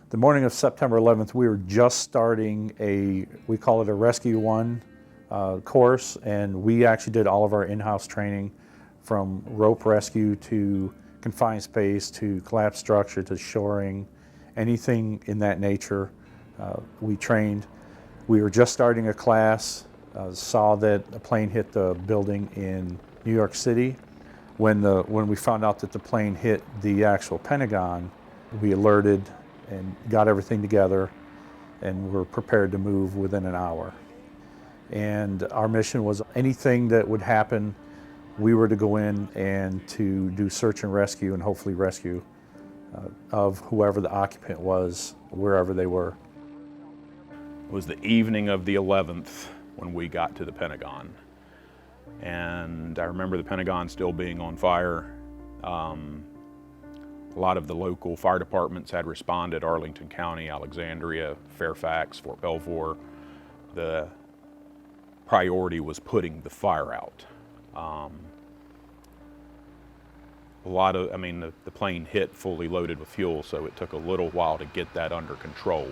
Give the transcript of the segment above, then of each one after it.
The morning of September 11th, we were just starting we call it a Rescue 1 course, and we actually did all of our in-house training from rope rescue to confined space to collapsed structure to shoring, anything in that nature. We trained. We were just starting a class, saw that a plane hit the building in New York City. When we found out that the plane hit the actual Pentagon, we alerted and got everything together and were prepared to move within an hour. And our mission was anything that would happen, we were to go in and to do search and rescue and hopefully rescue of whoever the occupant was, wherever they were. It was the evening of the 11th when we got to the Pentagon. And I remember the Pentagon still being on fire. A lot of the local fire departments had responded, Arlington County, Alexandria, Fairfax, Fort Belvoir. The priority was putting the fire out. The plane hit fully loaded with fuel, so it took a little while to get that under control.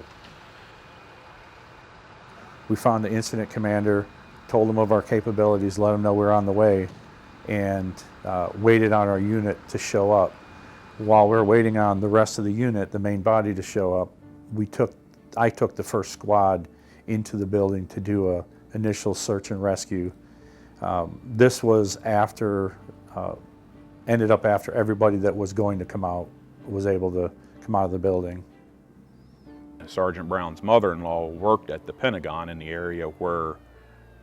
We found the incident commander, told him of our capabilities, let him know we were on the way, and waited on our unit to show up. While we were waiting on the rest of the unit, the main body, to show up, I took the first squad into the building to do a initial search and rescue. This was ended up after everybody that was going to come out was able to come out of the building. Sergeant Brown's mother-in-law worked at the Pentagon in the area where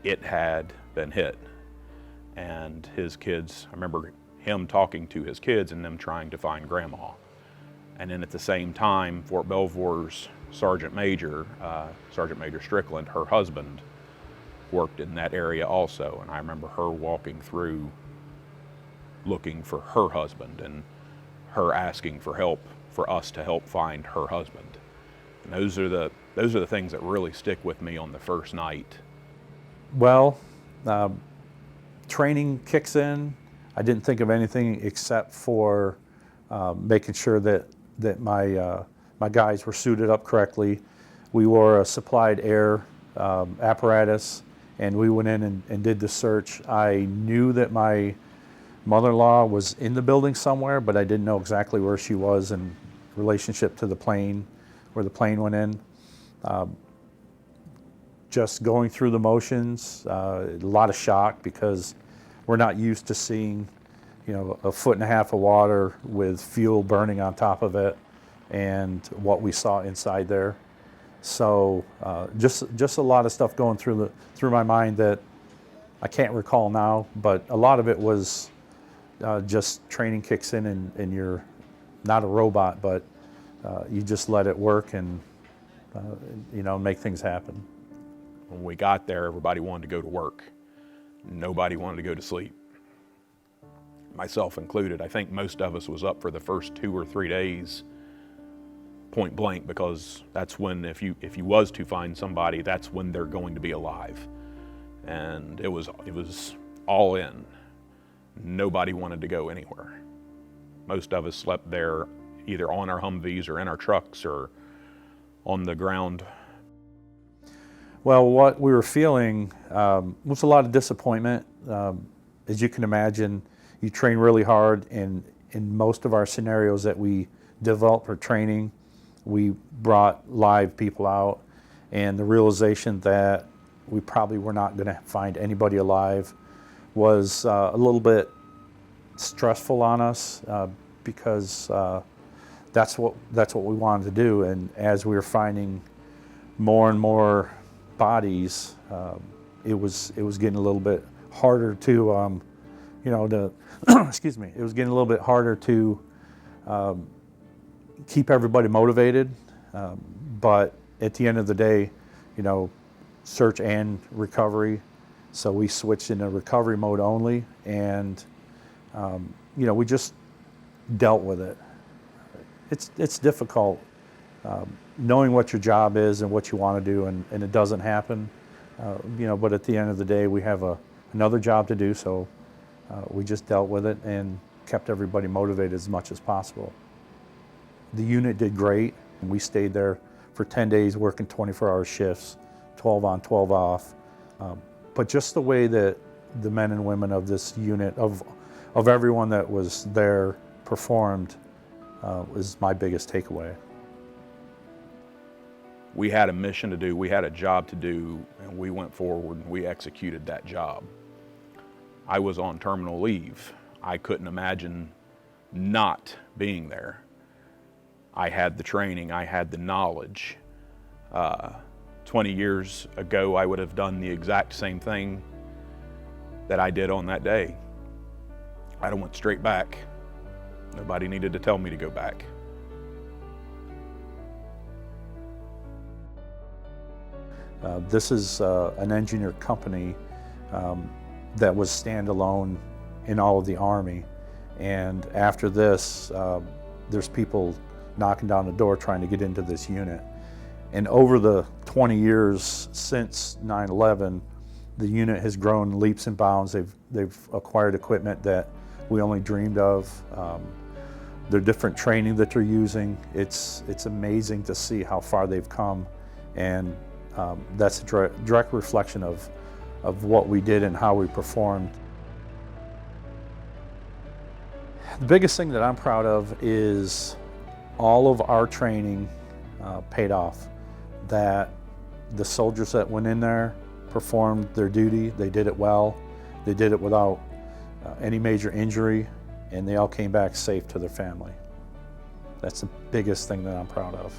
it had been hit. And his kids, I remember him talking to his kids and them trying to find Grandma. And then at the same time, Fort Belvoir's Sergeant Major Strickland, her husband, worked in that area also. And I remember her walking through looking for her husband and her asking for help, for us to help find her husband. And those are the things that really stick with me on the first night. Well, training kicks in. I didn't think of anything except for making sure that my guys were suited up correctly. We wore a supplied air apparatus, and we went in and did the search. I knew that my mother-in-law was in the building somewhere, but I didn't know exactly where she was in relationship to the plane, where the plane went in. Just going through the motions, a lot of shock because we're not used to seeing, a 1.5 feet of water with fuel burning on top of it, and what we saw inside there. So just a lot of stuff going through my mind that I can't recall now, but a lot of it was just training kicks in, and you're not a robot, but you just let it work and make things happen. When we got there, everybody wanted to go to work. Nobody wanted to go to sleep, myself included. I think most of us was up for the first 2 or 3 days, point blank, because that's when, if you was to find somebody, that's when they're going to be alive. And it was all in. Nobody wanted to go anywhere. Most of us slept there either on our Humvees or in our trucks or on the ground. Well, what we were feeling was a lot of disappointment. As you can imagine, you train really hard, and in most of our scenarios that we developed for training, we brought live people out, and the realization that we probably were not going to find anybody alive was a little bit stressful on us because that's what we wanted to do. And as we were finding more and more bodies, it was getting a little bit harder to excuse me. It was getting a little bit harder to keep everybody motivated, but at the end of the day, search and recovery. So we switched into recovery mode only, and we just dealt with it. It's difficult knowing what your job is and what you want to do, and it doesn't happen. But at the end of the day, we have another job to do, so we just dealt with it and kept everybody motivated as much as possible. The unit did great. We stayed there for 10 days working 24-hour shifts, 12 on, 12 off. But just the way that the men and women of this unit, of everyone that was there, performed was my biggest takeaway. We had a mission to do, we had a job to do, and we went forward and we executed that job. I was on terminal leave. I couldn't imagine not being there. I had the training, I had the knowledge. 20 years ago, I would have done the exact same thing that I did on that day. I'd have went straight back. Nobody needed to tell me to go back. This is an engineer company that was standalone in all of the Army. And after this, there's people knocking down the door trying to get into this unit. And over the 20 years since 9/11, the unit has grown leaps and bounds. They've acquired equipment that we only dreamed of. The different training that they're using, it's amazing to see how far they've come. And that's a direct reflection of what we did and how we performed. The biggest thing that I'm proud of is all of our training paid off. That the soldiers that went in there performed their duty, they did it well, they did it without any major injury, and they all came back safe to their family. That's the biggest thing that I'm proud of.